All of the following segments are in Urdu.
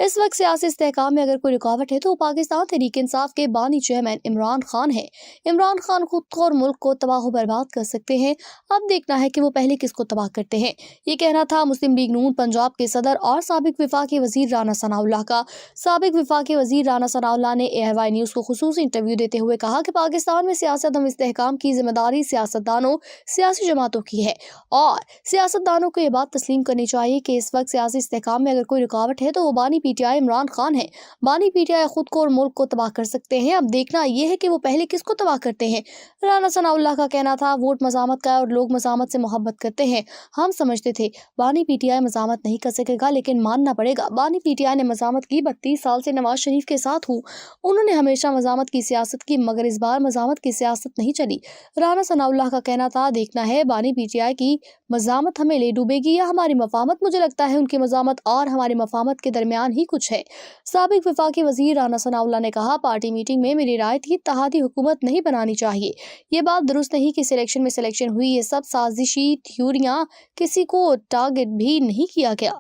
اس وقت سیاسی استحکام میں اگر کوئی رکاوٹ ہے تو وہ پاکستان تحریک انصاف کے بانی چیئرمین عمران خان ہے۔ عمران خان خود کو اور ملک کو تباہ و برباد کر سکتے ہیں، اب دیکھنا ہے کہ وہ پہلے کس کو تباہ کرتے ہیں۔ یہ کہنا تھا مسلم لیگ نون پنجاب کے صدر اور سابق وفاقی وزیر رانا ثناءاللہ کا۔ سابق وفاقی وزیر رانا ثناءاللہ نے AIY نیوز کو خصوصی انٹرویو دیتے ہوئے کہا کہ پاکستان میں سیاسی عدم استحکام کی ذمہ داری سیاستدانوں، سیاسی جماعتوں کی ہے، اور سیاستدانوں کو یہ بات تسلیم کرنی چاہیے کہ اس وقت سیاسی استحکام میں اگر کوئی رکاوٹ ہے تو وہ بانی PTI عمران خان ہے۔ بانی PTI خود کو اور ملک کو تباہ کر سکتے ہیں، اب دیکھنا یہ ہے کہ وہ پہلے کس کو تباہ کرتے ہیں۔ رانا ثناءاللہ کا کہنا تھا ووٹ مزاحمت کا ہے اور لوگ مزاحمت سے محبت کرتے ہیں۔ ہم سمجھتے تھے بانی PTI مزاحمت نہیں کر سکے گا، لیکن ماننا پڑے گا بانی PTI نے مزاحمت کی۔ 32 سال سے نواز شریف کے ساتھ ہوں، انہوں نے ہمیشہ مزاحمت کی سیاست کی، مگر اس بار مزاحمت کی سیاست نہیں چلی۔ رانا ثناءاللہ کا کہنا تھا دیکھنا ہے بانی PTI کی مزاحمت ہمیں لے ڈوبے گی یا ہماری مفاہمت۔ مجھے لگتا ہے ان کی مزاحمت اور ہماری مفاہمت کے درمیان ہی کچھ ہے۔ سابق وفاقی وزیر رانا ثناءاللہ نے کہا پارٹی میٹنگ میں میری رائے تھی اتحادی حکومت نہیں بنانی چاہیے، یہ بات درست نہیں کہ سلیکشن میں سلیکشن ہوئی، یہ سب سازشی تھیوریاں، کسی کو ٹارگٹ بھی نہیں کیا گیا۔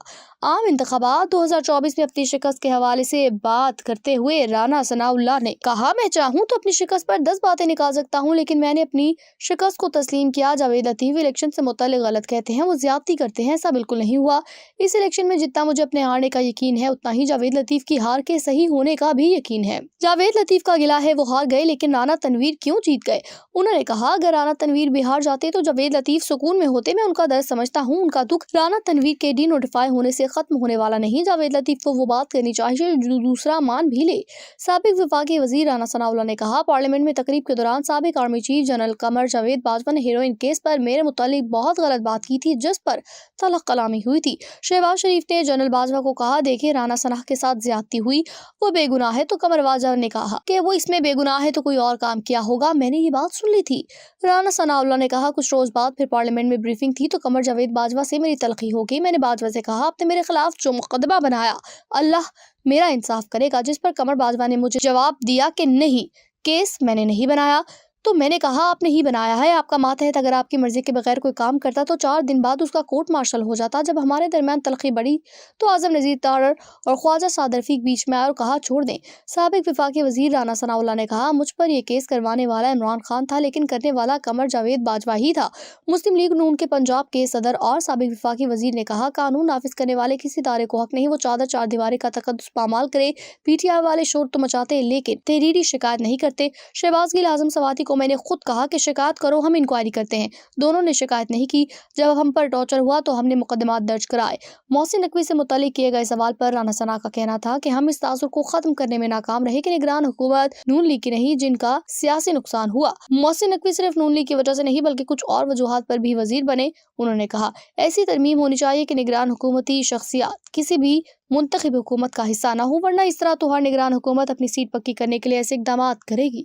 عام انتخابات 2024 میں اپنی شکست کے حوالے سے بات کرتے ہوئے رانا ثناءاللہ نے کہا میں چاہوں تو اپنی شکست پر 10 باتیں نکال سکتا ہوں، لیکن میں نے اپنی شکست کو تسلیم کیا۔ جاوید لطیف الیکشن سے متعلق غلط کہتے ہیں، وہ زیادتی کرتے ہیں، ایسا بالکل نہیں ہوا۔ اس الیکشن میں جتنا مجھے اپنے ہارنے کا یقین ہے اتنا ہی جاوید لطیف کی ہار کے صحیح ہونے کا بھی یقین ہے۔ جاوید لطیف کا گلہ ہے وہ ہار گئے، لیکن رانا تنویر کیوں جیت گئے؟ انہوں نے کہا اگر رانا تنویر بھی ہار جاتے تو جاوید لطیف سکون میں ہوتے، میں ان کا درد سمجھتا ہوں، ان کا دکھ رانا تنویر کے ڈی نوٹیفائی ہونے سے ختم ہونے والا نہیں۔ جاوید لطیف کو وہ بات کرنی چاہیے جو دوسرا مان بھی لے۔ سابق وفاقی وزیر رانا ثناءاللہ نے کہا پارلیمنٹ میں تقریب کے دوران سابق army chief general Qamar Javed Bajwa نے ہیروئن کیس پر میرے متعلق بہت غلط بات کی تھی، جس پر تلخ کلامی ہوئی تھی۔ شہباز شریف نے جنرل باجوہ کو کہا دیکھیں رانا ثنا کے ساتھ زیادتی ہوئی، وہ بے گناہ ہے، تو قمر باجوہ نے کہا کہ وہ اس میں بے گناہ ہے تو کوئی اور کام کیا ہوگا، میں نے یہ بات سن لی تھی۔ رانا ثناءاللہ نے کہا کچھ روز بعد پھر پارلیمنٹ میں بریفنگ تھی تو قمر جاوید باجوہ سے میری تلخی ہو گئی۔ میں نے باجوہ سے کہا آپ نے میرے خلاف جو مقدمہ بنایا اللہ میرا انصاف کرے گا، جس پر قمر باجوہ نے مجھے جواب دیا کہ نہیں، کیس میں نے نہیں بنایا۔ تو میں نے کہا آپ نے ہی بنایا ہے، آپ کا ماتحت اگر آپ کی مرضی کے بغیر کوئی کام کرتا تو 4 دن بعد اس کا کورٹ مارشل ہو جاتا۔ جب ہمارے درمیان تلخی بڑھی تو اعظم نذیر تارڑ اور خواجہ سعد رفیق بیچ میں آئے اور کہا چھوڑ دیں۔ سابق وفاقی وزیر رانا ثناءاللہ نے کہا مجھ پر یہ کیس کروانے والا عمران خان تھا، لیکن کرنے والا قمر جاوید باجوہ ہی تھا۔ مسلم لیگ نون کے پنجاب کے صدر اور سابق وفاقی وزیر نے کہا قانون نافذ کرنے والے کسی ادارے کو حق نہیں وہ چادر چار دیواری کا تقدس پامال کرے۔ PTI والے شور تو مچاتے ہیں لیکن تحریری شکایت نہیں کرتے۔ شہباز گل اعظم سواتی کو میں نے خود کہا کہ شکایت کرو، ہم انکوائری کرتے ہیں، دونوں نے شکایت نہیں کی۔ جب ہم پر ٹارچر ہوا تو ہم نے مقدمات درج کرائے۔ محسن نقوی سے متعلق کیے گئے سوال پر رانا ثنا کا کہنا تھا کہ ہم اس تاثر کو ختم کرنے میں ناکام رہے کہ نگران حکومت نون لیگ کی نہیں جن کا سیاسی نقصان ہوا۔ محسن نقوی صرف نون لیگ کی وجہ سے نہیں بلکہ کچھ اور وجوہات پر بھی وزیر بنے۔ انہوں نے کہا ایسی ترمیم ہونی چاہیے کہ نگران حکومتی شخصیات کسی بھی منتخب حکومت کا حصہ نہ ہو، ورنہ اس طرح تو ہر نگران حکومت اپنی سیٹ پکی کرنے کے لیے ایسے اقدامات کرے گی۔